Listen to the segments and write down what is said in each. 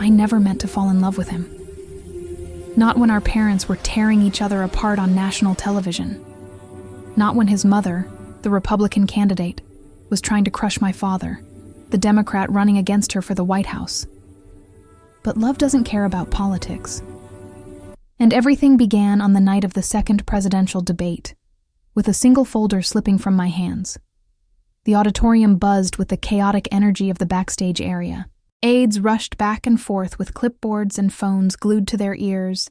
I never meant to fall in love with him. Not when our parents were tearing each other apart on national television. Not when his mother, the Republican candidate, was trying to crush my father, the Democrat running against her for the White House. But love doesn't care about politics. And everything began on the night of the second presidential debate, with a single folder slipping from my hands. The auditorium buzzed with the chaotic energy of the backstage area. Aides rushed back and forth with clipboards and phones glued to their ears.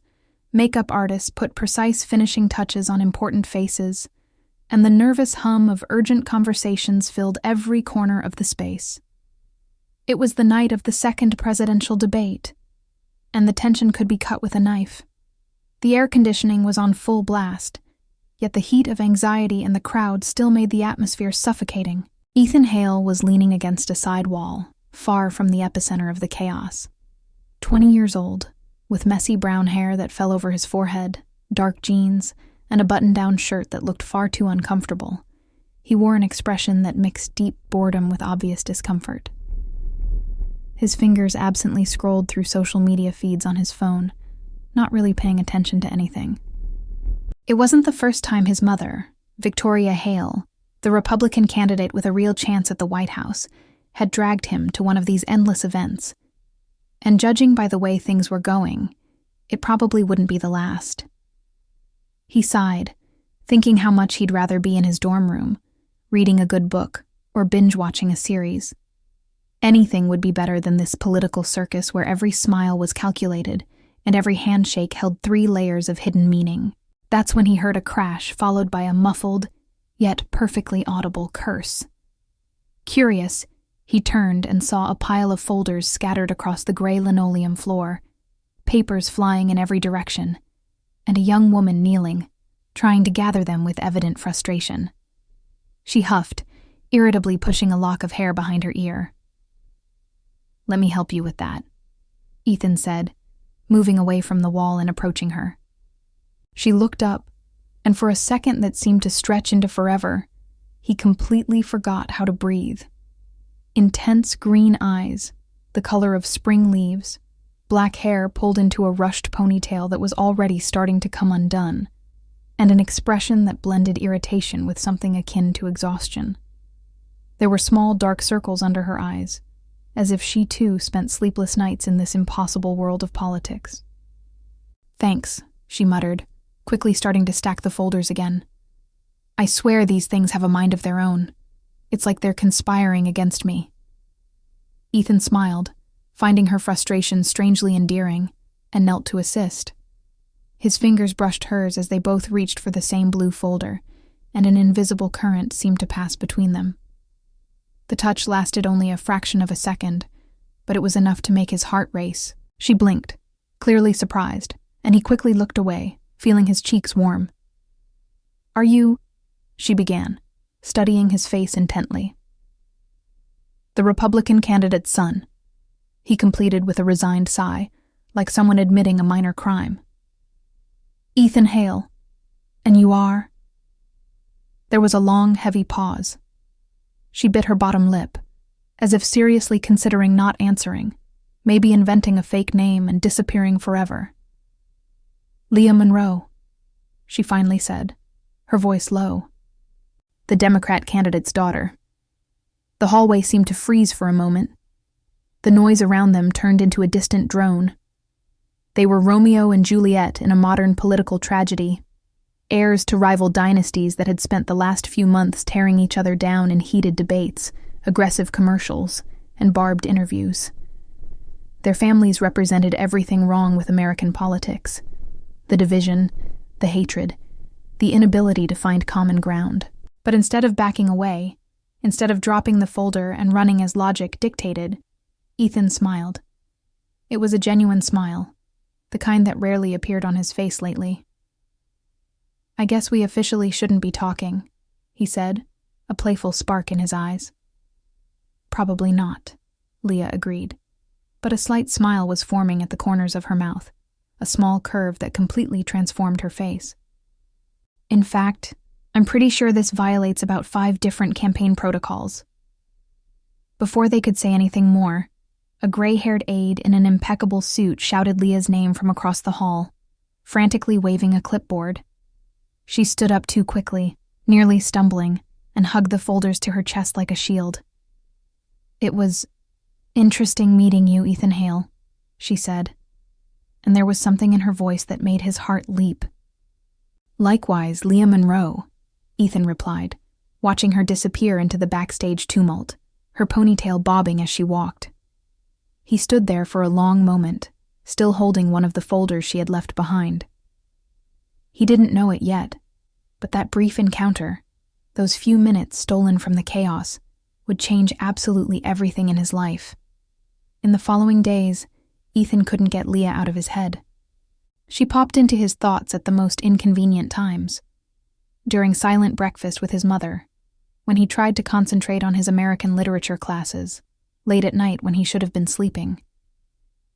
Makeup artists put precise finishing touches on important faces, and the nervous hum of urgent conversations filled every corner of the space. It was the night of the second presidential debate, and the tension could be cut with a knife. The air conditioning was on full blast, yet the heat of anxiety in the crowd still made the atmosphere suffocating. Ethan Hale was leaning against a side wall, far from the epicenter of the chaos. 20 years old, with messy brown hair that fell over his forehead, dark jeans, and a button-down shirt that looked far too uncomfortable. He wore an expression that mixed deep boredom with obvious discomfort. His fingers absently scrolled through social media feeds on his phone, not really paying attention to anything. It wasn't the first time his mother, Victoria Hale, the Republican candidate with a real chance at the White House, had dragged him to one of these endless events. And judging by the way things were going, it probably wouldn't be the last. He sighed, thinking how much he'd rather be in his dorm room, reading a good book or binge-watching a series. Anything would be better than this political circus where every smile was calculated and every handshake held 3 layers of hidden meaning. That's when he heard a crash followed by a muffled, yet perfectly audible curse. Curious, he turned and saw a pile of folders scattered across the gray linoleum floor, papers flying in every direction, and a young woman kneeling, trying to gather them with evident frustration. She huffed, irritably pushing a lock of hair behind her ear. "Let me help you with that," Ethan said, moving away from the wall and approaching her. She looked up, and for a second that seemed to stretch into forever, he completely forgot how to breathe. Intense green eyes, the color of spring leaves, black hair pulled into a rushed ponytail that was already starting to come undone, and an expression that blended irritation with something akin to exhaustion. There were small dark circles under her eyes, as if she too spent sleepless nights in this impossible world of politics. "Thanks," she muttered, quickly starting to stack the folders again. "I swear these things have a mind of their own. It's like they're conspiring against me." Ethan smiled, finding her frustration strangely endearing, and knelt to assist. His fingers brushed hers as they both reached for the same blue folder, and an invisible current seemed to pass between them. The touch lasted only a fraction of a second, but it was enough to make his heart race. She blinked, clearly surprised, and he quickly looked away, feeling his cheeks warm. "Are you—" she began, studying his face intently. "The Republican candidate's son," he completed with a resigned sigh, like someone admitting a minor crime. "Ethan Hale. And you are—" There was a long, heavy pause. She bit her bottom lip, as if seriously considering not answering, maybe inventing a fake name and disappearing forever. "Leah Monroe," she finally said, her voice low. "The Democrat candidate's daughter." The hallway seemed to freeze for a moment. The noise around them turned into a distant drone. They were Romeo and Juliet in a modern political tragedy, heirs to rival dynasties that had spent the last few months tearing each other down in heated debates, aggressive commercials, and barbed interviews. Their families represented everything wrong with American politics: the division, the hatred, the inability to find common ground. But instead of backing away, instead of dropping the folder and running as logic dictated, Ethan smiled. It was a genuine smile, the kind that rarely appeared on his face lately. "I guess we officially shouldn't be talking," he said, a playful spark in his eyes. "Probably not," Leah agreed, but a slight smile was forming at the corners of her mouth, a small curve that completely transformed her face. "In fact, I'm pretty sure this violates about 5 different campaign protocols." Before they could say anything more, A gray-haired aide in an impeccable suit shouted Leah's name from across the hall, frantically waving a clipboard. She stood up too quickly, nearly stumbling, and hugged the folders to her chest like a shield. "It was interesting meeting you, Ethan Hale," she said, and there was something in her voice that made his heart leap. "Likewise, Leah Monroe," Ethan replied, watching her disappear into the backstage tumult, her ponytail bobbing as she walked. He stood there for a long moment, still holding one of the folders she had left behind. He didn't know it yet, but that brief encounter, those few minutes stolen from the chaos, would change absolutely everything in his life. In the following days, Ethan couldn't get Leah out of his head. She popped into his thoughts at the most inconvenient times. During silent breakfast with his mother, when he tried to concentrate on his American literature classes, late at night when he should have been sleeping.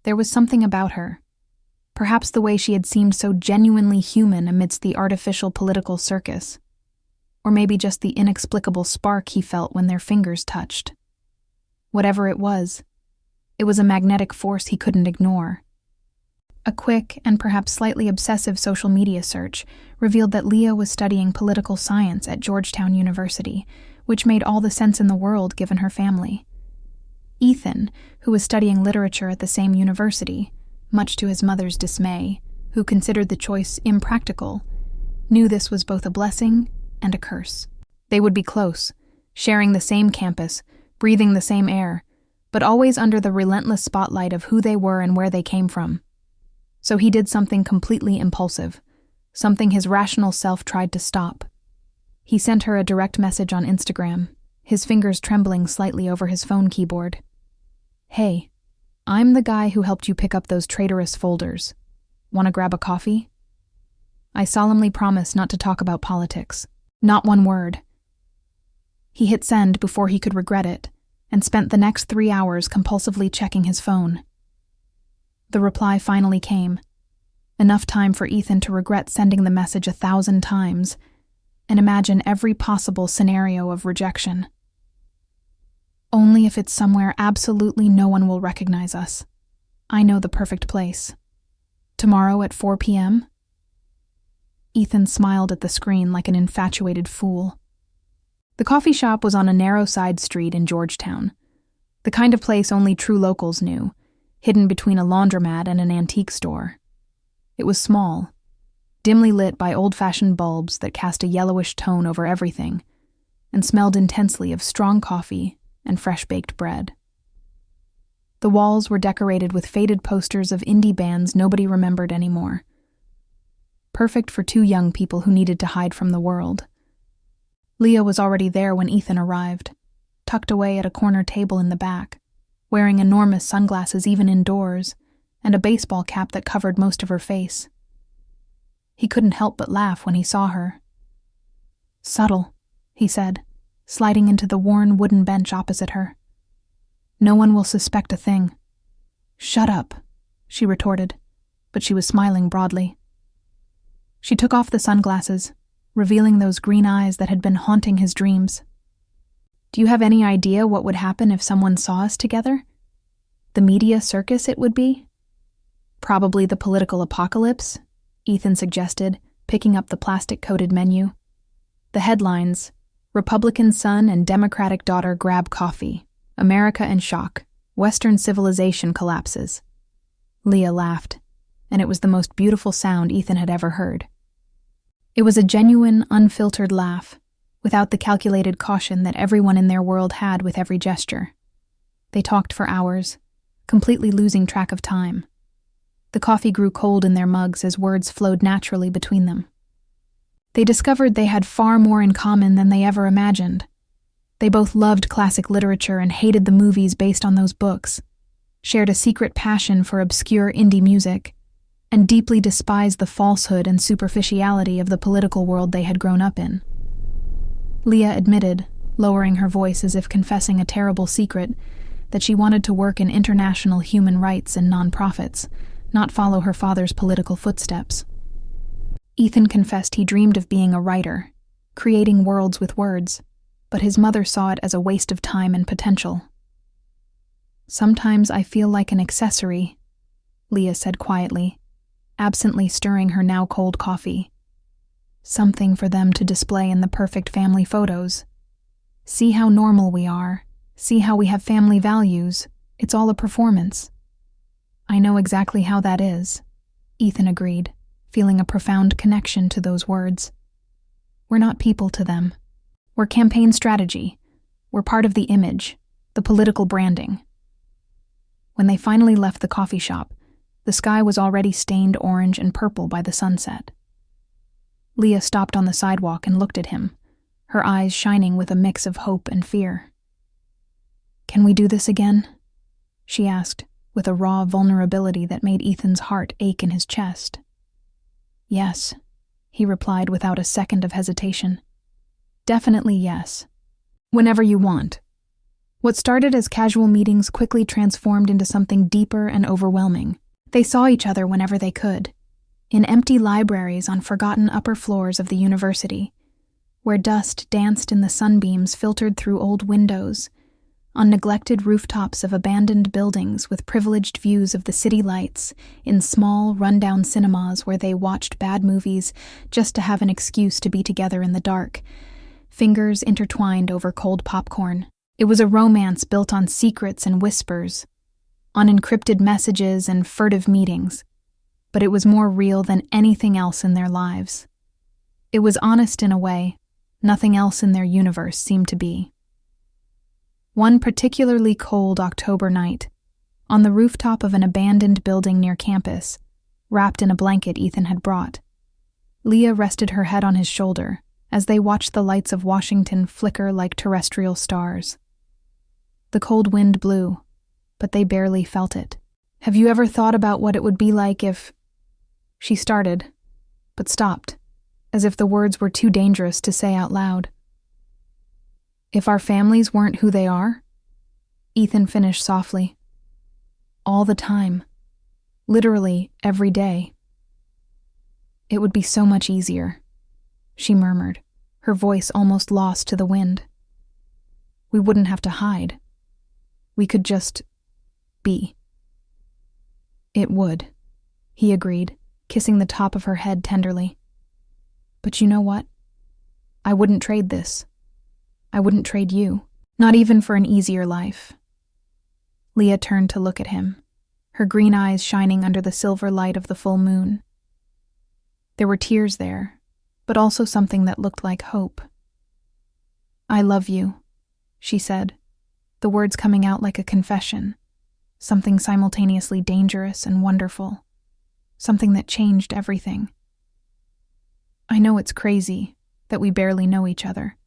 There was something about her, perhaps the way she had seemed so genuinely human amidst the artificial political circus, or maybe just the inexplicable spark he felt when their fingers touched. Whatever it was a magnetic force he couldn't ignore. A quick and perhaps slightly obsessive social media search revealed that Leah was studying political science at Georgetown University, which made all the sense in the world given her family. Ethan, who was studying literature at the same university, much to his mother's dismay, who considered the choice impractical, knew this was both a blessing and a curse. They would be close, sharing the same campus, breathing the same air, but always under the relentless spotlight of who they were and where they came from. So he did something completely impulsive, something his rational self tried to stop. He sent her a direct message on Instagram, his fingers trembling slightly over his phone keyboard. "Hey, I'm the guy who helped you pick up those traitorous folders. Want to grab a coffee? I solemnly promise not to talk about politics. Not one word." He hit send before he could regret it, and spent the next 3 hours compulsively checking his phone. The reply finally came, enough time for Ethan to regret sending the message 1,000 times, and imagine every possible scenario of rejection. "Only if it's somewhere absolutely no one will recognize us. I know the perfect place. Tomorrow at 4 p.m.? Ethan smiled at the screen like an infatuated fool. The coffee shop was on a narrow side street in Georgetown, the kind of place only true locals knew, hidden between a laundromat and an antique store. It was small, dimly lit by old-fashioned bulbs that cast a yellowish tone over everything, and smelled intensely of strong coffee and fresh-baked bread. The walls were decorated with faded posters of indie bands nobody remembered anymore. Perfect for 2 young people who needed to hide from the world. Leah was already there when Ethan arrived, tucked away at a corner table in the back, wearing enormous sunglasses even indoors, and a baseball cap that covered most of her face. He couldn't help but laugh when he saw her. "Subtle," he said, sliding into the worn wooden bench opposite her. "No one will suspect a thing." "Shut up," she retorted, but she was smiling broadly. She took off the sunglasses, revealing those green eyes that had been haunting his dreams. "Do you have any idea what would happen if someone saw us together? The media circus it would be?" "Probably the political apocalypse," Ethan suggested, picking up the plastic-coated menu. The headlines: "Republican son and Democratic daughter grab coffee. America in shock. Western civilization collapses." Leah laughed, and it was the most beautiful sound Ethan had ever heard. It was a genuine, unfiltered laugh, without the calculated caution that everyone in their world had with every gesture. They talked for hours, completely losing track of time. The coffee grew cold in their mugs as words flowed naturally between them. They discovered they had far more in common than they ever imagined. They both loved classic literature and hated the movies based on those books, shared a secret passion for obscure indie music, and deeply despised the falsehood and superficiality of the political world they had grown up in. Leah admitted, lowering her voice as if confessing a terrible secret, that she wanted to work in international human rights and nonprofits, not follow her father's political footsteps. Ethan confessed he dreamed of being a writer, creating worlds with words, but his mother saw it as a waste of time and potential. Sometimes I feel like an accessory, Leah said quietly, absently stirring her now cold coffee. Something for them to display in the perfect family photos. See how normal we are. See how we have family values. It's all a performance. I know exactly how that is, Ethan agreed, feeling a profound connection to those words. We're not people to them. We're campaign strategy. We're part of the image, the political branding. When they finally left the coffee shop, the sky was already stained orange and purple by the sunset. Leah stopped on the sidewalk and looked at him, her eyes shining with a mix of hope and fear. "Can we do this again?" she asked, with a raw vulnerability that made Ethan's heart ache in his chest. "Yes," he replied without a second of hesitation. "Definitely yes. Whenever you want." What started as casual meetings quickly transformed into something deeper and overwhelming. They saw each other whenever they could, in empty libraries on forgotten upper floors of the university, where dust danced in the sunbeams filtered through old windows, on neglected rooftops of abandoned buildings with privileged views of the city lights, in small, rundown cinemas where they watched bad movies just to have an excuse to be together in the dark, fingers intertwined over cold popcorn. It was a romance built on secrets and whispers, on encrypted messages and furtive meetings, but it was more real than anything else in their lives. It was honest in a way nothing else in their universe seemed to be. One particularly cold October night, on the rooftop of an abandoned building near campus, wrapped in a blanket Ethan had brought, Leah rested her head on his shoulder as they watched the lights of Washington flicker like terrestrial stars. The cold wind blew, but they barely felt it. "Have you ever thought about what it would be like if—" She started, but stopped, as if the words were too dangerous to say out loud. "If our families weren't who they are?" Ethan finished softly. "All the time. Literally every day. It would be so much easier," she murmured, her voice almost lost to the wind. "We wouldn't have to hide. We could just be." "It would," he agreed, kissing the top of her head tenderly. "But you know what? I wouldn't trade this. I wouldn't trade you, not even for an easier life." Leah turned to look at him, her green eyes shining under the silver light of the full moon. There were tears there, but also something that looked like hope. "I love you," she said, the words coming out like a confession, something simultaneously dangerous and wonderful, something that changed everything. "I know it's crazy that we barely know each other,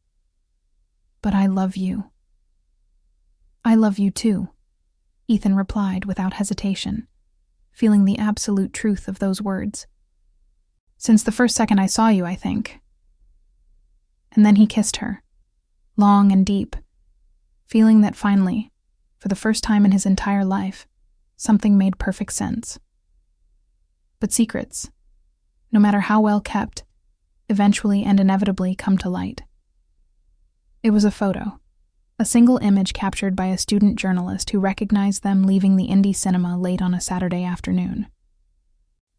but I love you." "I love you too," Ethan replied without hesitation, feeling the absolute truth of those words. "Since the first second I saw you, I think." And then he kissed her, long and deep, feeling that finally, for the first time in his entire life, something made perfect sense. But secrets, no matter how well kept, eventually and inevitably come to light. It was a photo, a single image captured by a student journalist who recognized them leaving the indie cinema late on a Saturday afternoon.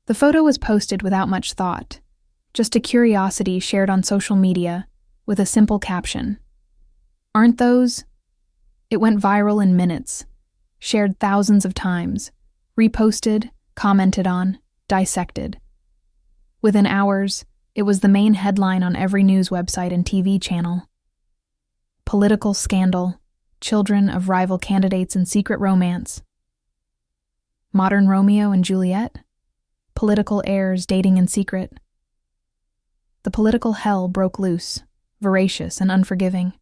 The photo was posted without much thought, just a curiosity shared on social media with a simple caption. "Aren't those?" It went viral in minutes, shared thousands of times, reposted, commented on, dissected. Within hours, it was the main headline on every news website and TV channel. Political scandal, children of rival candidates in secret romance. Modern Romeo and Juliet, political heirs dating in secret. The political hell broke loose, voracious and unforgiving.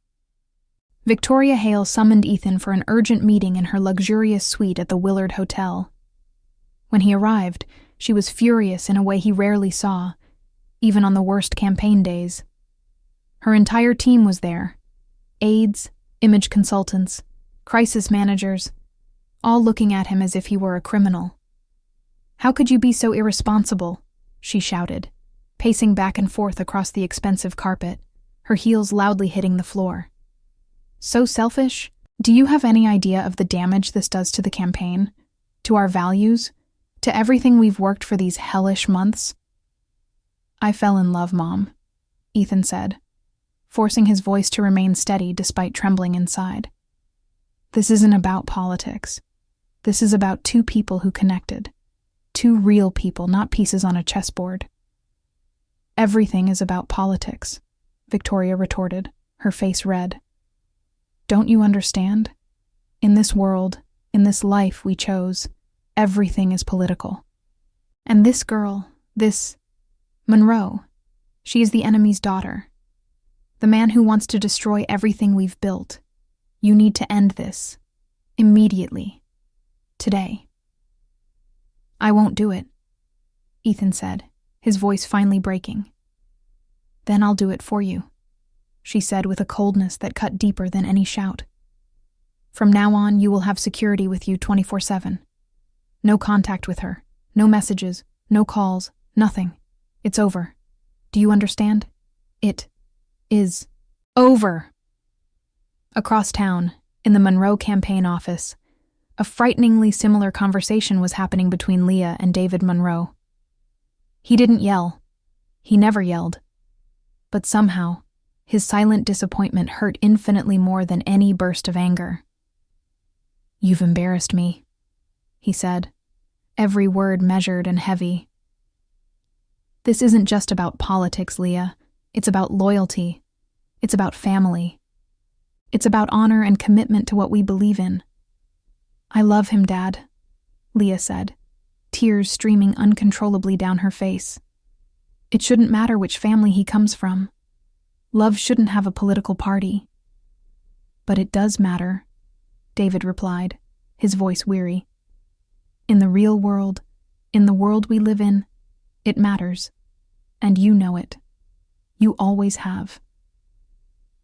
Victoria Hale summoned Ethan for an urgent meeting in her luxurious suite at the Willard Hotel. When he arrived, she was furious in a way he rarely saw, even on the worst campaign days. Her entire team was there. Aides, image consultants, crisis managers, all looking at him as if he were a criminal. "How could you be so irresponsible?" she shouted, pacing back and forth across the expensive carpet, her heels loudly hitting the floor. "So selfish? Do you have any idea of the damage this does to the campaign? To our values? To everything we've worked for these hellish months? I fell in love, Mom, Ethan said, forcing his voice to remain steady despite trembling inside. This isn't about politics. This is about two people who connected. Two real people, not pieces on a chessboard. Everything is about politics, Victoria retorted, her face red. Don't you understand? In this world, in this life we chose, everything is political. And this girl, this Monroe, she is the enemy's daughter. The man who wants to destroy everything we've built. You need to end this. Immediately. Today. I won't do it, Ethan said, his voice finally breaking. Then I'll do it for you, she said with a coldness that cut deeper than any shout. From now on, you will have security with you 24/7. No contact with her, no messages, no calls, nothing. It's over. Do you understand? It is over. Across town, in the Monroe campaign office, a frighteningly similar conversation was happening between Leah and David Monroe. He didn't yell. He never yelled. But somehow, his silent disappointment hurt infinitely more than any burst of anger. You've embarrassed me, he said, every word measured and heavy. This isn't just about politics, Leah. It's about loyalty. It's about family. It's about honor and commitment to what we believe in. I love him, Dad, Leah said, tears streaming uncontrollably down her face. It shouldn't matter which family he comes from. Love shouldn't have a political party. But it does matter, David replied, his voice weary. In the real world, in the world we live in, it matters. And you know it. You always have.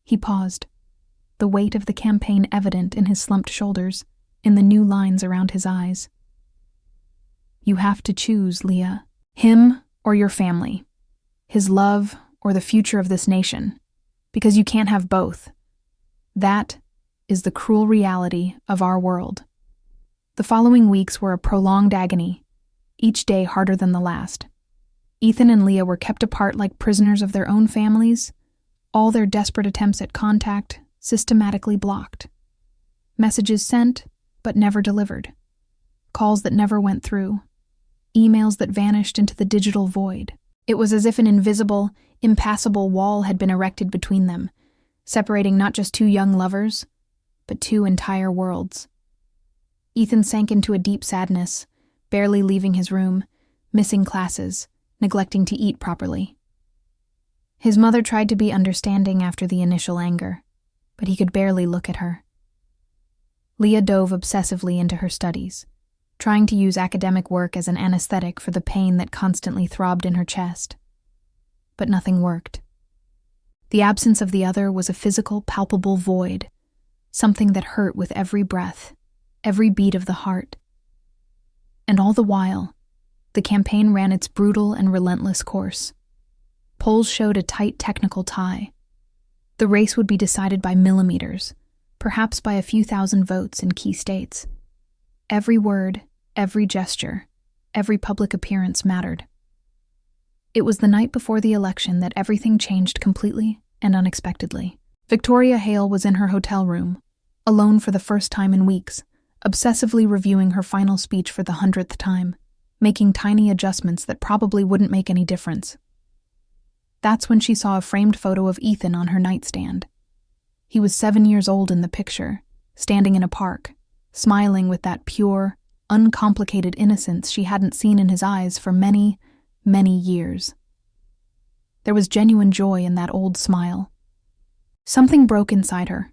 He paused, the weight of the campaign evident in his slumped shoulders, in the new lines around his eyes. You have to choose, Leah. Him or your family. His love or the future of this nation. Because you can't have both. That is the cruel reality of our world. The following weeks were a prolonged agony, each day harder than the last. Ethan and Leah were kept apart like prisoners of their own families, all their desperate attempts at contact systematically blocked. Messages sent, but never delivered. Calls that never went through. Emails that vanished into the digital void. It was as if an invisible, impassable wall had been erected between them, separating not just two young lovers, but two entire worlds. Ethan sank into a deep sadness, barely leaving his room, missing classes, neglecting to eat properly. His mother tried to be understanding after the initial anger, but he could barely look at her. Leah dove obsessively into her studies, trying to use academic work as an anesthetic for the pain that constantly throbbed in her chest. But nothing worked. The absence of the other was a physical, palpable void, something that hurt with every breath, every beat of the heart. And all the while, the campaign ran its brutal and relentless course. Polls showed a tight technical tie. The race would be decided by millimeters, perhaps by a few thousand votes in key states. Every word, every gesture, every public appearance mattered. It was the night before the election that everything changed completely and unexpectedly. Victoria Hale was in her hotel room, alone for the first time in weeks, obsessively reviewing her final speech for the 100th time, making tiny adjustments that probably wouldn't make any difference. That's when she saw a framed photo of Ethan on her nightstand. He was 7 years old in the picture, standing in a park, smiling with that pure, uncomplicated innocence she hadn't seen in his eyes for many, many years. There was genuine joy in that old smile. Something broke inside her,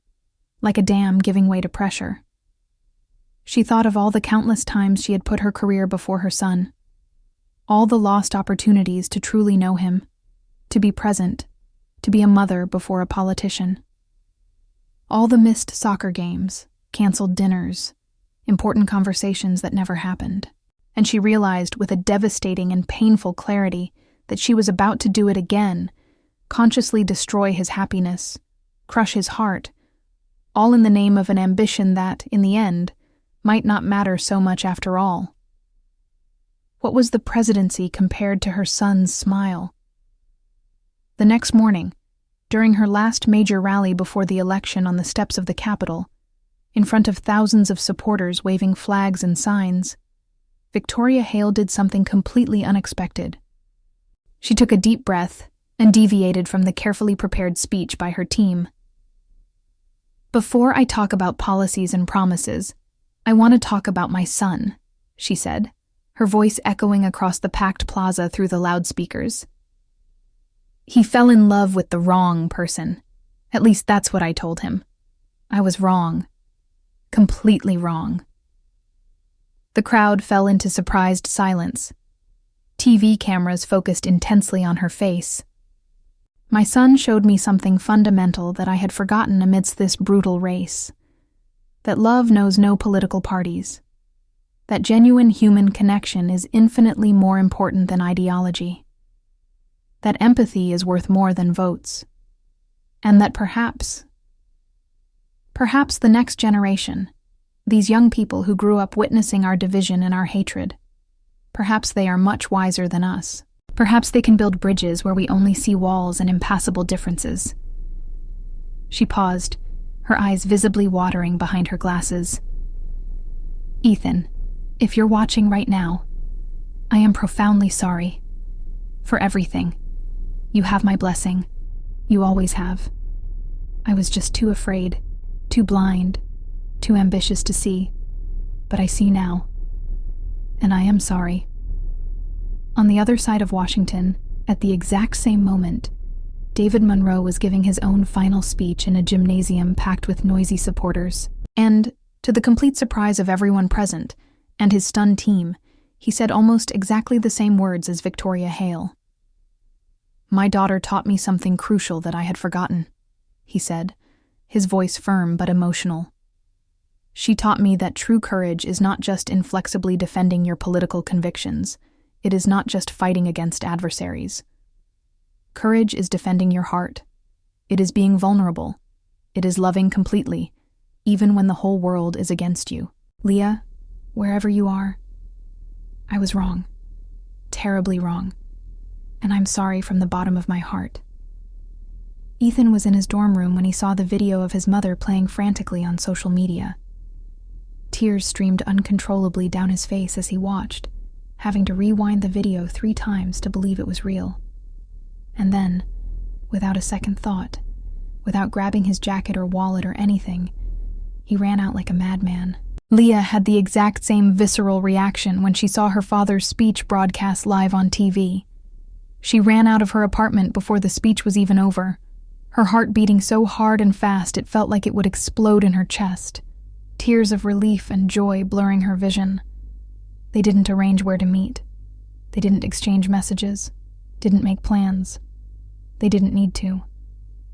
like a dam giving way to pressure. She thought of all the countless times she had put her career before her son, all the lost opportunities to truly know him, to be present, to be a mother before a politician. All the missed soccer games, canceled dinners, important conversations that never happened. And she realized with a devastating and painful clarity that she was about to do it again, consciously destroy his happiness, crush his heart, all in the name of an ambition that, in the end, might not matter so much after all. What was the presidency compared to her son's smile? The next morning, during her last major rally before the election on the steps of the Capitol, in front of thousands of supporters waving flags and signs, Victoria Hale did something completely unexpected. She took a deep breath and deviated from the carefully prepared speech by her team. "Before I talk about policies and promises, I want to talk about my son," she said, her voice echoing across the packed plaza through the loudspeakers. "He fell in love with the wrong person. At least that's what I told him. I was wrong. Completely wrong." The crowd fell into surprised silence. TV cameras focused intensely on her face. "My son showed me something fundamental that I had forgotten amidst this brutal race. That love knows no political parties. That genuine human connection is infinitely more important than ideology. That empathy is worth more than votes. And that perhaps the next generation, these young people who grew up witnessing our division and our hatred, perhaps they are much wiser than us. Perhaps they can build bridges where we only see walls and impassable differences." She paused, her eyes visibly watering behind her glasses. "Ethan, if you're watching right now, I am profoundly sorry. For everything. You have my blessing. You always have. I was just too afraid, too blind, too ambitious to see. But I see now. And I am sorry." On the other side of Washington, at the exact same moment, David Monroe was giving his own final speech in a gymnasium packed with noisy supporters. And, to the complete surprise of everyone present, and his stunned team, he said almost exactly the same words as Victoria Hale. "My daughter taught me something crucial that I had forgotten," he said, his voice firm but emotional. "She taught me that true courage is not just inflexibly defending your political convictions. It is not just fighting against adversaries. Courage is defending your heart. It is being vulnerable. It is loving completely, even when the whole world is against you. Leah, wherever you are, I was wrong. Terribly wrong. And I'm sorry from the bottom of my heart." Ethan was in his dorm room when he saw the video of his mother playing frantically on social media. Tears streamed uncontrollably down his face as he watched, having to rewind the video 3 times to believe it was real. And then, without a second thought, without grabbing his jacket or wallet or anything, he ran out like a madman. Leah had the exact same visceral reaction when she saw her father's speech broadcast live on TV. She ran out of her apartment before the speech was even over, her heart beating so hard and fast it felt like it would explode in her chest, tears of relief and joy blurring her vision. They didn't arrange where to meet. They didn't exchange messages, didn't make plans. They didn't need to.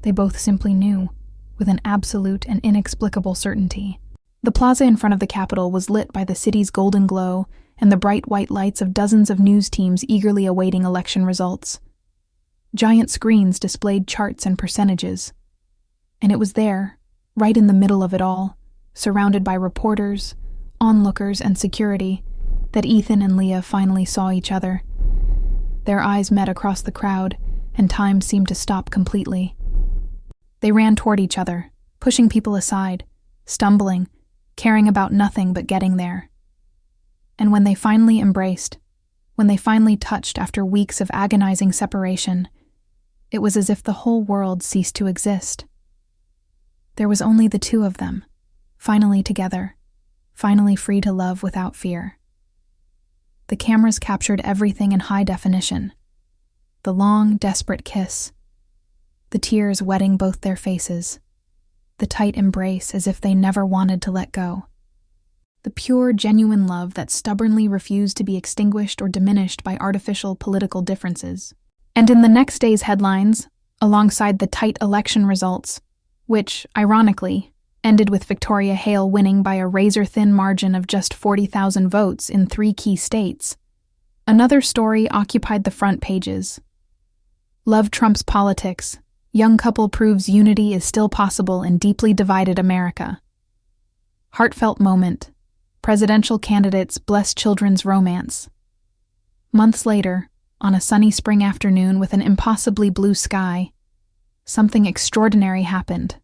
They both simply knew, with an absolute and inexplicable certainty. The plaza in front of the Capitol was lit by the city's golden glow and the bright white lights of dozens of news teams eagerly awaiting election results. Giant screens displayed charts and percentages. And it was there, right in the middle of it all, surrounded by reporters, onlookers, and security, that Ethan and Leah finally saw each other. Their eyes met across the crowd, and time seemed to stop completely. They ran toward each other, pushing people aside, stumbling, caring about nothing but getting there. And when they finally embraced, when they finally touched after weeks of agonizing separation, it was as if the whole world ceased to exist. There was only the two of them, finally together, finally free to love without fear. The cameras captured everything in high definition. The long, desperate kiss, the tears wetting both their faces, the tight embrace as if they never wanted to let go. The pure, genuine love that stubbornly refused to be extinguished or diminished by artificial political differences. And in the next day's headlines, alongside the tight election results, which, ironically, ended with Victoria Hale winning by a razor-thin margin of just 40,000 votes in 3 key states, another story occupied the front pages. Love trumps politics, Young couple proves unity is still possible in deeply divided America. Heartfelt moment. Presidential candidates bless children's romance. Months later, on a sunny spring afternoon with an impossibly blue sky, something extraordinary happened.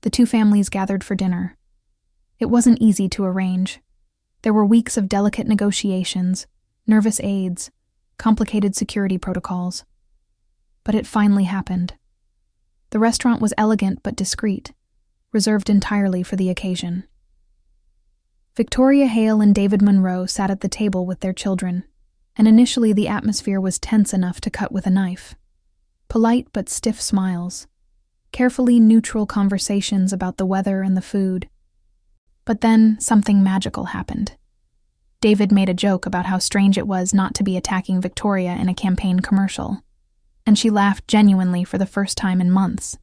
The two families gathered for dinner. It wasn't easy to arrange. There were weeks of delicate negotiations, nervous aides, complicated security protocols. But it finally happened. The restaurant was elegant but discreet, reserved entirely for the occasion. Victoria Hale and David Monroe sat at the table with their children, and initially the atmosphere was tense enough to cut with a knife. Polite but stiff smiles, carefully neutral conversations about the weather and the food. But then something magical happened. David made a joke about how strange it was not to be attacking Victoria in a campaign commercial, and she laughed genuinely for the first time in months.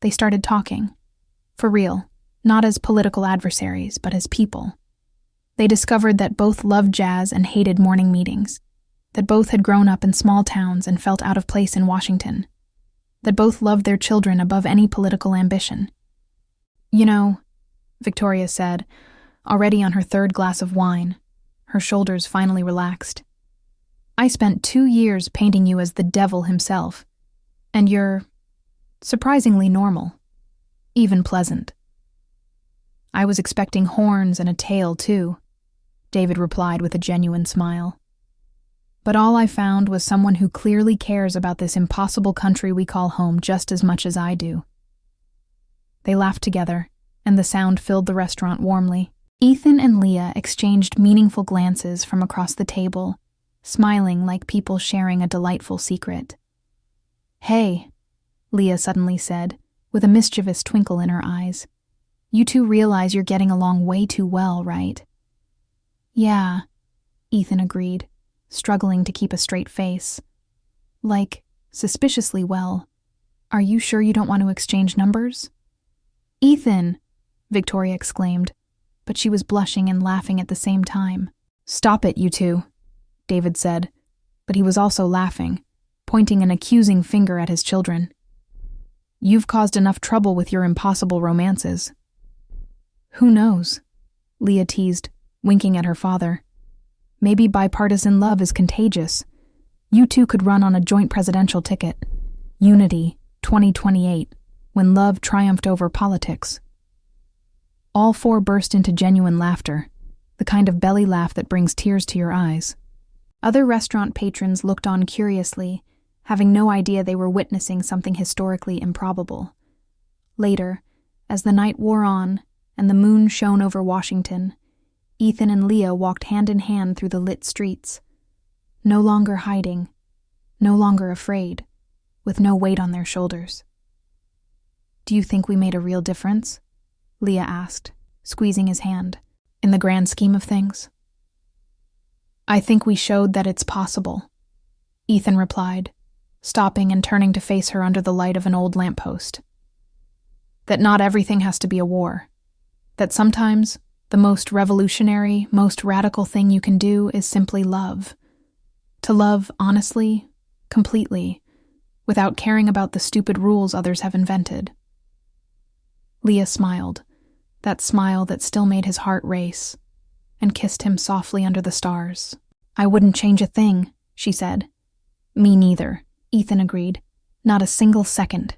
They started talking. For real, not as political adversaries, but as people. They discovered that both loved jazz and hated morning meetings, that both had grown up in small towns and felt out of place in Washington, that both loved their children above any political ambition. "You know," Victoria said, already on her third glass of wine, her shoulders finally relaxed, "I spent 2 years painting you as the devil himself, and you're surprisingly normal, even pleasant." "I was expecting horns and a tail, too," David replied with a genuine smile. "But all I found was someone who clearly cares about this impossible country we call home just as much as I do." They laughed together, and the sound filled the restaurant warmly. Ethan and Leah exchanged meaningful glances from across the table, smiling like people sharing a delightful secret. "Hey," Leah suddenly said, with a mischievous twinkle in her eyes. "You two realize you're getting along way too well, right?" "Yeah," Ethan agreed, struggling to keep a straight face. "Like, suspiciously well. Are you sure you don't want to exchange numbers?" "Ethan!" Victoria exclaimed, but she was blushing and laughing at the same time. "Stop it, you two," David said, but he was also laughing, pointing an accusing finger at his children. "You've caused enough trouble with your impossible romances." "Who knows?" Leah teased, winking at her father. "Maybe bipartisan love is contagious. You two could run on a joint presidential ticket. Unity, 2028, when love triumphed over politics." All four burst into genuine laughter, the kind of belly laugh that brings tears to your eyes. Other restaurant patrons looked on curiously, having no idea they were witnessing something historically improbable. Later, as the night wore on and the moon shone over Washington, Ethan and Leah walked hand in hand through the lit streets, no longer hiding, no longer afraid, with no weight on their shoulders. "Do you think we made a real difference?" Leah asked, squeezing his hand. "In the grand scheme of things?" "I think we showed that it's possible," Ethan replied, stopping and turning to face her under the light of an old lamppost. "That not everything has to be a war. That sometimes the most revolutionary, most radical thing you can do is simply love. To love honestly, completely, without caring about the stupid rules others have invented." Leah smiled, that smile that still made his heart race, and kissed him softly under the stars. "I wouldn't change a thing," she said. "Me neither," Ethan agreed. "Not a single second."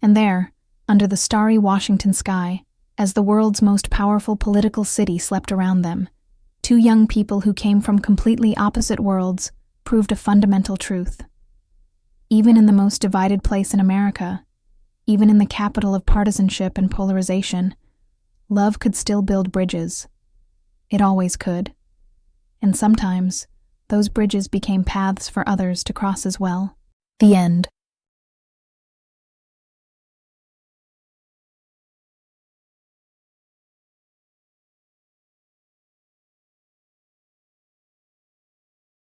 And there, under the starry Washington sky, as the world's most powerful political city slept around them, two young people who came from completely opposite worlds proved a fundamental truth. Even in the most divided place in America, even in the capital of partisanship and polarization, love could still build bridges. It always could. And sometimes, those bridges became paths for others to cross as well. The end.